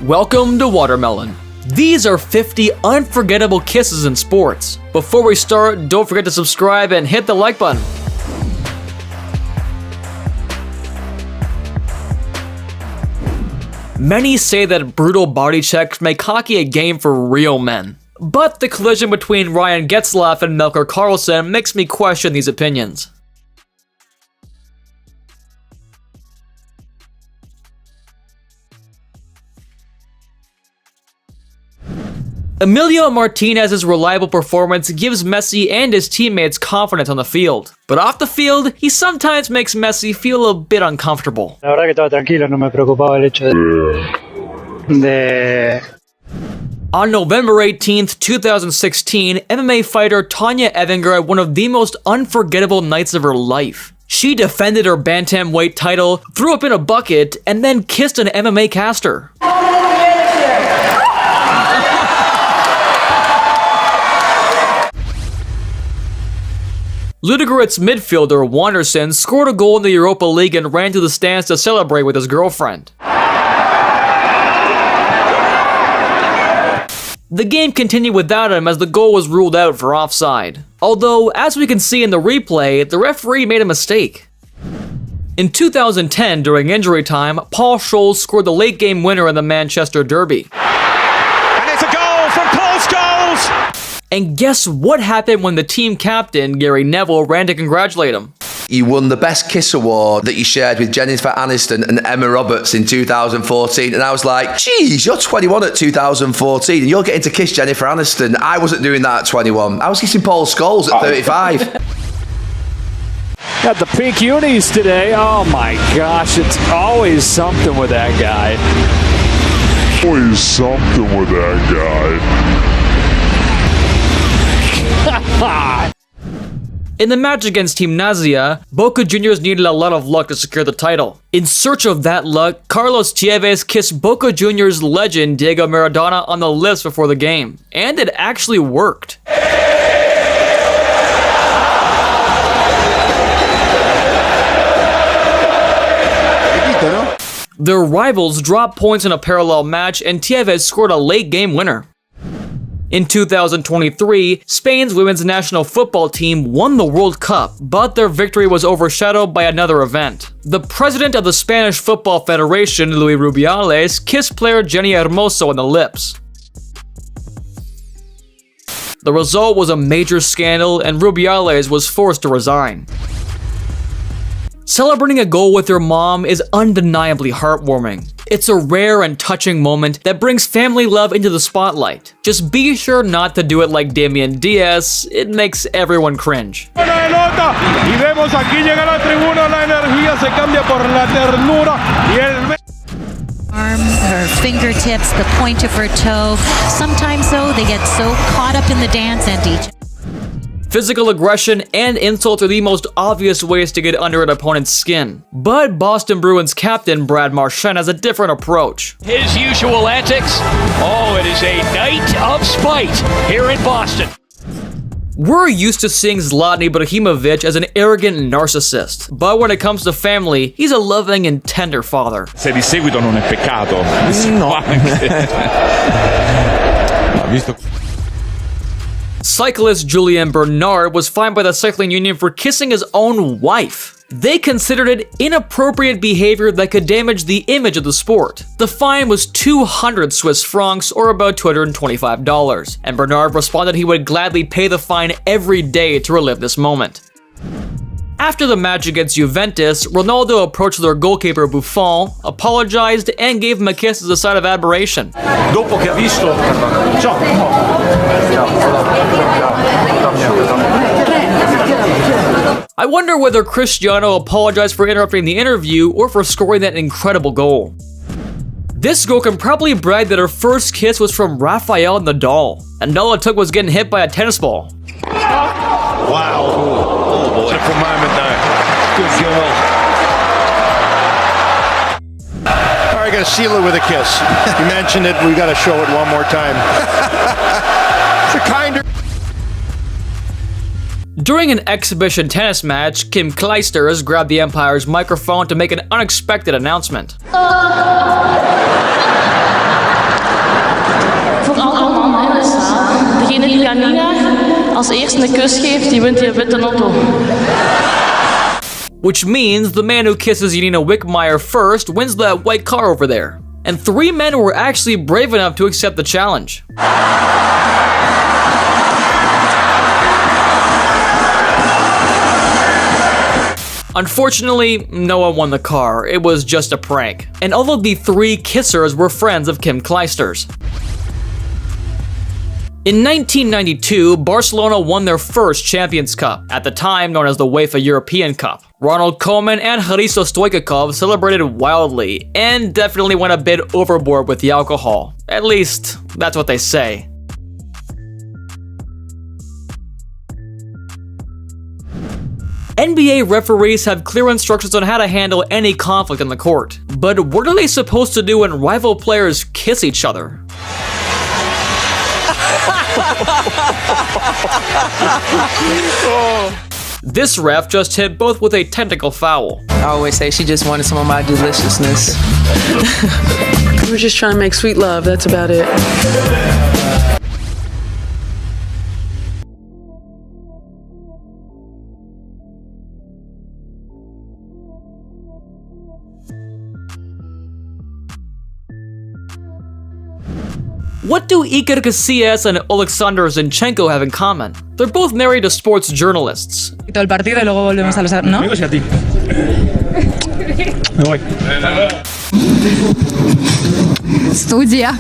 Welcome to Watermelon. These are 50 unforgettable kisses in sports. Before we start, don't forget to subscribe and hit the like button. Many say that brutal body checks make hockey a game for real men. But the collision between Ryan Getzlaf and Melker Karlsson makes me question these opinions. Emilio Martinez's reliable performance gives Messi and his teammates confidence on the field. But off the field, he sometimes makes Messi feel a bit uncomfortable. La verdad que estaba tranquilo, no me preocupaba el hecho de... On November 18th, 2016, MMA fighter Tanya Evinger had one of the most unforgettable nights of her life. She defended her bantamweight title, threw up in a bucket, and then kissed an MMA caster. Ludogorets midfielder Wanderson scored a goal in the Europa League and ran to the stands to celebrate with his girlfriend. The game continued without him as the goal was ruled out for offside. Although, as we can see in the replay, the referee made a mistake. In 2010, during injury time, Paul Scholes scored the late game winner in the Manchester Derby. And it's a goal from Paul Scholes! And guess what happened when the team captain, Gary Neville, ran to congratulate him? You won the Best Kiss Award that you shared with Jennifer Aniston and Emma Roberts in 2014. And I was like, geez, you're 21 at 2014 and you're getting to kiss Jennifer Aniston. I wasn't doing that at 21. I was kissing Paul Scholes at 35. Got the pink unis today. Oh my gosh, it's always something with that guy. Always something with that guy. In the match against Team Nazia, Boca Juniors needed a lot of luck to secure the title. In search of that luck, Carlos Tevez kissed Boca Juniors legend Diego Maradona on the lips before the game. And it actually worked. Their rivals dropped points in a parallel match and Tevez scored a late game winner. In 2023, Spain's women's national football team won the World Cup, but their victory was overshadowed by another event. The president of the Spanish Football Federation, Luis Rubiales, kissed player Jenny Hermoso on the lips. The result was a major scandal and Rubiales was forced to resign. Celebrating a goal with your mom is undeniably heartwarming. It's a rare and touching moment that brings family love into the spotlight. Just be sure not to do it like Damian Diaz, it makes everyone cringe. Arm, her fingertips, the point of her toe. Sometimes though, they get so caught up in the dance and each. Physical aggression and insults are the most obvious ways to get under an opponent's skin. But Boston Bruins captain Brad Marchand has a different approach. His usual antics? Oh, it is a night of spite here in Boston. We're used to seeing Zlatan Ibrahimovic as an arrogant narcissist, but when it comes to family, he's a loving and tender father. Se di seguito non è peccato. No. Visto. Cyclist Julien Bernard was fined by the cycling union for kissing his own wife. They considered it inappropriate behavior that could damage the image of the sport. The fine was 200 Swiss francs, or about $225, and Bernard responded he would gladly pay the fine every day to relive this moment. After the match against Juventus, Ronaldo approached their goalkeeper Buffon, apologized, and gave him a kiss as a sign of admiration. Dopo che ha visto... I wonder whether Cristiano apologized for interrupting the interview or for scoring that incredible goal. This girl can probably brag that her first kiss was from Rafael Nadal, and all it took was getting hit by a tennis ball. Wow. Oh boy. Different moment though. Good girl. All right, gotta seal it with a kiss. You mentioned it, we gotta show it one more time. It's a kinder. During an exhibition tennis match, Kim Clijsters grabbed the umpire's microphone to make an unexpected announcement. Janina als eerste een kus geeft, die wint die witte lotto. Which means the man who kisses Janina Wickmeyer first wins that white car over there. And 3 men were actually brave enough to accept the challenge. Unfortunately, no one won the car. It was just a prank. And all of the 3 kissers were friends of Kim Clijsters. In 1992, Barcelona won their first Champions Cup, at the time known as the UEFA European Cup. Ronald Koeman and Hristo Stoichkov celebrated wildly, and definitely went a bit overboard with the alcohol. At least, that's what they say. NBA referees have clear instructions on how to handle any conflict in the court. But what are they supposed to do when rival players kiss each other? This ref just hit both with a technical foul. I always say she just wanted some of my deliciousness. We're just trying to make sweet love, that's about it. What do Iker Casillas and Alexander Zinchenko have in common? They're both married to sports journalists. Todo el partido y luego volvemos a los, ¿no? Studia.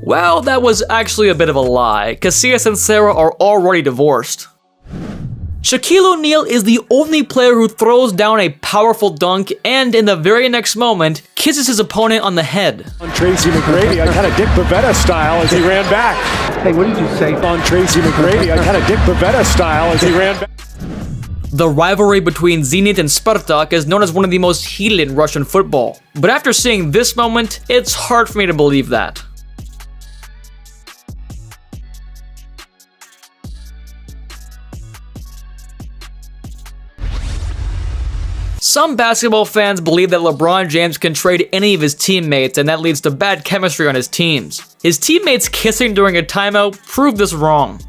Well, that was actually a bit of a lie. Casillas and Sarah are already divorced. Shaquille O'Neal is the only player who throws down a powerful dunk and, in the very next moment, kisses his opponent on the head. On Tracy McGrady, I kind of Dick Pavetta style as he ran back. Hey, what did you say? On Tracy McGrady, I kind of Dick Pavetta style as he ran back. The rivalry between Zenit and Spartak is known as one of the most heated in Russian football. But after seeing this moment, it's hard for me to believe that. Some basketball fans believe that LeBron James can trade any of his teammates, and that leads to bad chemistry on his teams. His teammates kissing during a timeout proved this wrong.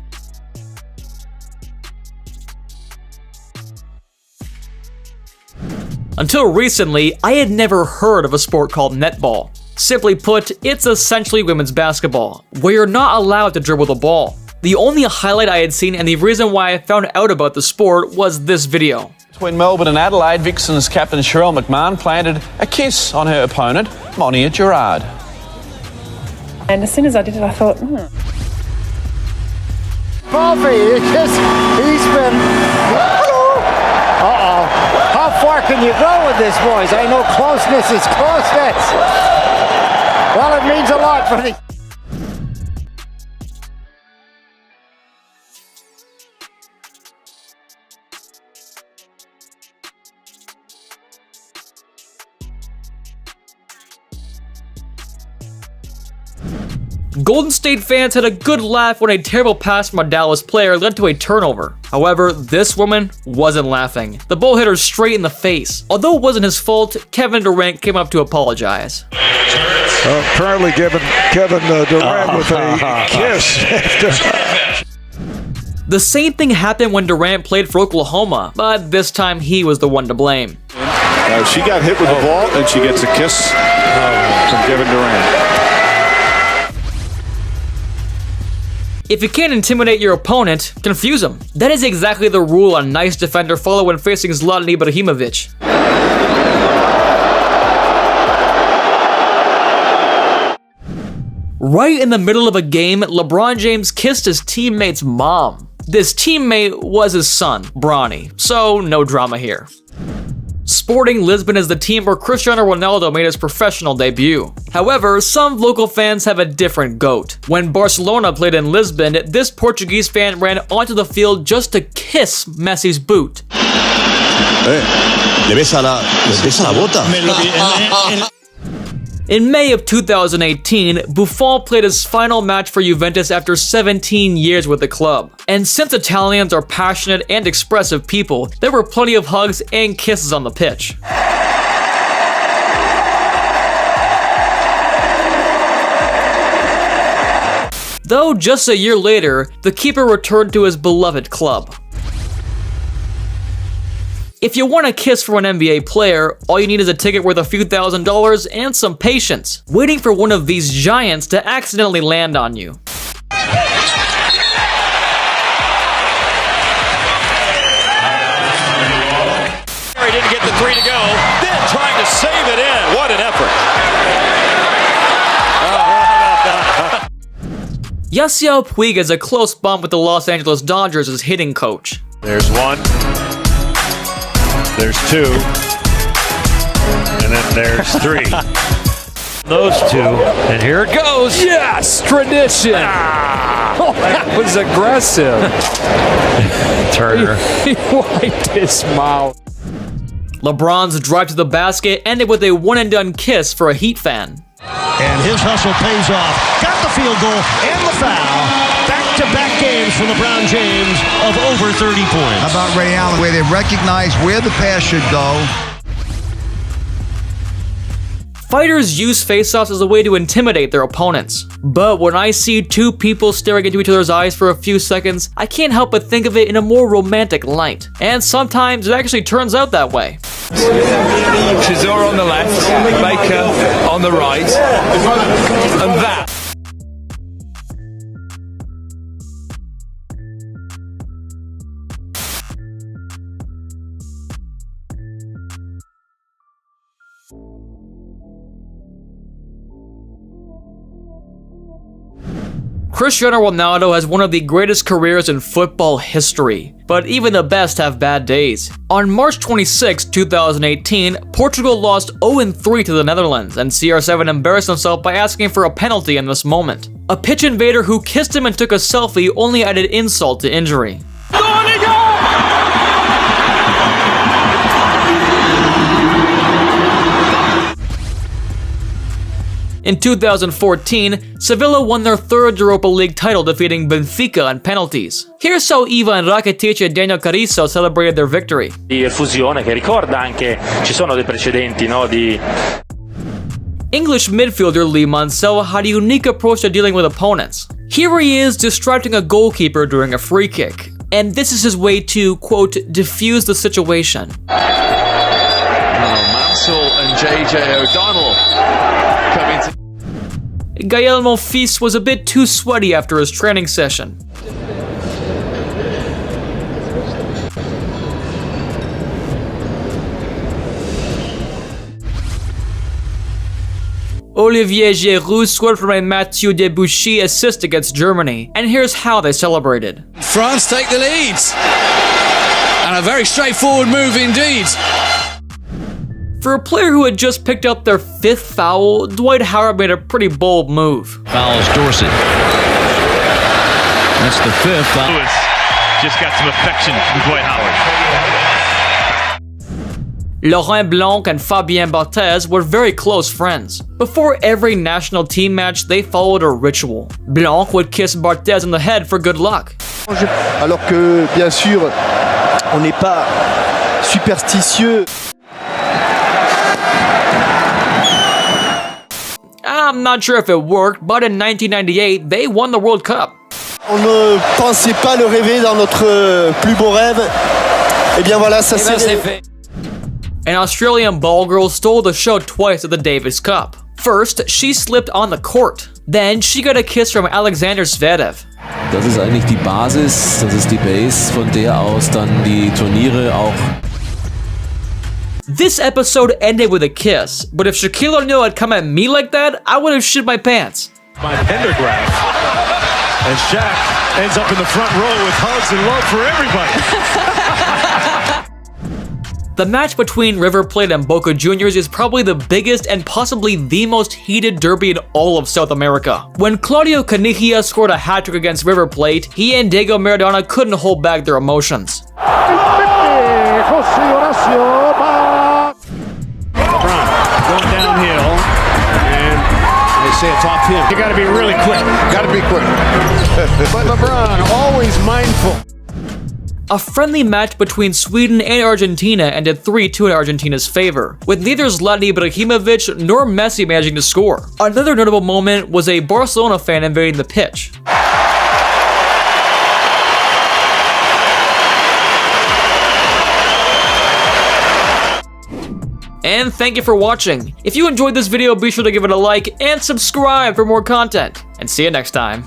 Until recently, I had never heard of a sport called netball. Simply put, it's essentially women's basketball, where you're not allowed to dribble the ball. The only highlight I had seen and the reason why I found out about the sport was this video. Between Melbourne and Adelaide, Vixens captain Cheryl McMahon planted a kiss on her opponent, Monia Gerard. And as soon as I did it, I thought, Coffee, he's been... Uh-oh. How far can you go with this, boys? I know closeness is closeness. Well, it means a lot for the... Golden State fans had a good laugh when a terrible pass from a Dallas player led to a turnover. However, this woman wasn't laughing. The ball hit her straight in the face. Although it wasn't his fault, Kevin Durant came up to apologize. Currently giving Kevin Durant with a kiss. The same thing happened when Durant played for Oklahoma, but this time he was the one to blame. She got hit with the ball, and she gets a kiss from Kevin Durant. If you can't intimidate your opponent, confuse him. That is exactly the rule a nice defender follow when facing Zlatan Ibrahimovic. Right in the middle of a game, LeBron James kissed his teammate's mom. This teammate was his son, Bronny, so no drama here. Sporting Lisbon is the team where Cristiano Ronaldo made his professional debut. However, some local fans have a different goat. When Barcelona played in Lisbon, this Portuguese fan ran onto the field just to kiss Messi's boot. In May of 2018, Buffon played his final match for Juventus after 17 years with the club. And since Italians are passionate and expressive people, there were plenty of hugs and kisses on the pitch. Though just a year later, the keeper returned to his beloved club. If you want a kiss from an NBA player, all you need is a ticket worth a few $1,000s and some patience, waiting for one of these giants to accidentally land on you. He didn't get the three to go, then trying to save it in. What an effort. Yasiel Puig has a close bump with the Los Angeles Dodgers as hitting coach. There's one. There's two. And then there's three. Those two. And here it goes. Yes! Tradition! Oh, that was aggressive. Turner. He wiped his mouth. LeBron's drive to the basket ended with a one-and-done kiss for a Heat fan. And his hustle pays off. Got the field goal and the foul. Back-to-back games for LeBron James of over 30 points. How about Ray Allen, where they recognize where the pass should go? Fighters use face-offs as a way to intimidate their opponents. But when I see two people staring into each other's eyes for a few seconds, I can't help but think of it in a more romantic light. And sometimes it actually turns out that way. Chisora on the left, Baker on the right, and that. Cristiano Ronaldo has one of the greatest careers in football history, but even the best have bad days. On March 26, 2018, Portugal lost 0-3 to the Netherlands, and CR7 embarrassed himself by asking for a penalty in this moment. A pitch invader who kissed him and took a selfie only added insult to injury. In 2014, Sevilla won their third Europa League title, defeating Benfica on penalties. Here's how Ivan Rakitic and Daniel Carrizo celebrated their victory. Fusione che ricorda anche, ci sono dei precedenti, no, di... English midfielder Lee Mansell had a unique approach to dealing with opponents. Here he is distracting a goalkeeper during a free kick, and this is his way to, quote, diffuse the situation. Mansell and JJ O'Donnell coming to... Gael Monfils was a bit too sweaty after his training session. Olivier Giroud scored from a Mathieu Debuchy assist against Germany, and here's how they celebrated. France take the lead, and a very straightforward move indeed. For a player who had just picked up their 5th foul, Dwight Howard made a pretty bold move. Fouls Dorsey. That's the 5th. Lewis just got some affection from Dwight Howard. Laurent Blanc and Fabien Barthez were very close friends. Before every national team match, they followed a ritual. Blanc would kiss Barthez on the head for good luck. Alors que, bien sûr, on n'est pas superstitieux. I'm not sure if it worked, but in 1998, they won the World Cup. On ne pensait pas le rêver dans notre plus beau rêve. Eh bien voilà, ça s'est fait. An Australian ball girl stole the show twice at the Davis Cup. First, she slipped on the court. Then, she got a kiss from Alexander Zverev. Das ist eigentlich die Basis, das ist die Base, von der aus dann die Turniere auch. This episode ended with a kiss, but if Shaquille O'Neal had come at me like that, I would have shit my pants. By Pendergraft. And Shaq ends up in the front row with hugs and love for everybody. The match between River Plate and Boca Juniors is probably the biggest and possibly the most heated derby in all of South America. When Claudio Caniggia scored a hat-trick against River Plate, he and Diego Maradona couldn't hold back their emotions. LeBron going downhill, and they say it's off him. You got to be really quick. Got to be quick. But LeBron, always mindful. A friendly match between Sweden and Argentina ended 3-2 in Argentina's favor, with neither Zlatan Ibrahimovic nor Messi managing to score. Another notable moment was a Barcelona fan invading the pitch. And thank you for watching. If you enjoyed this video, be sure to give it a like and subscribe for more content. And see you next time.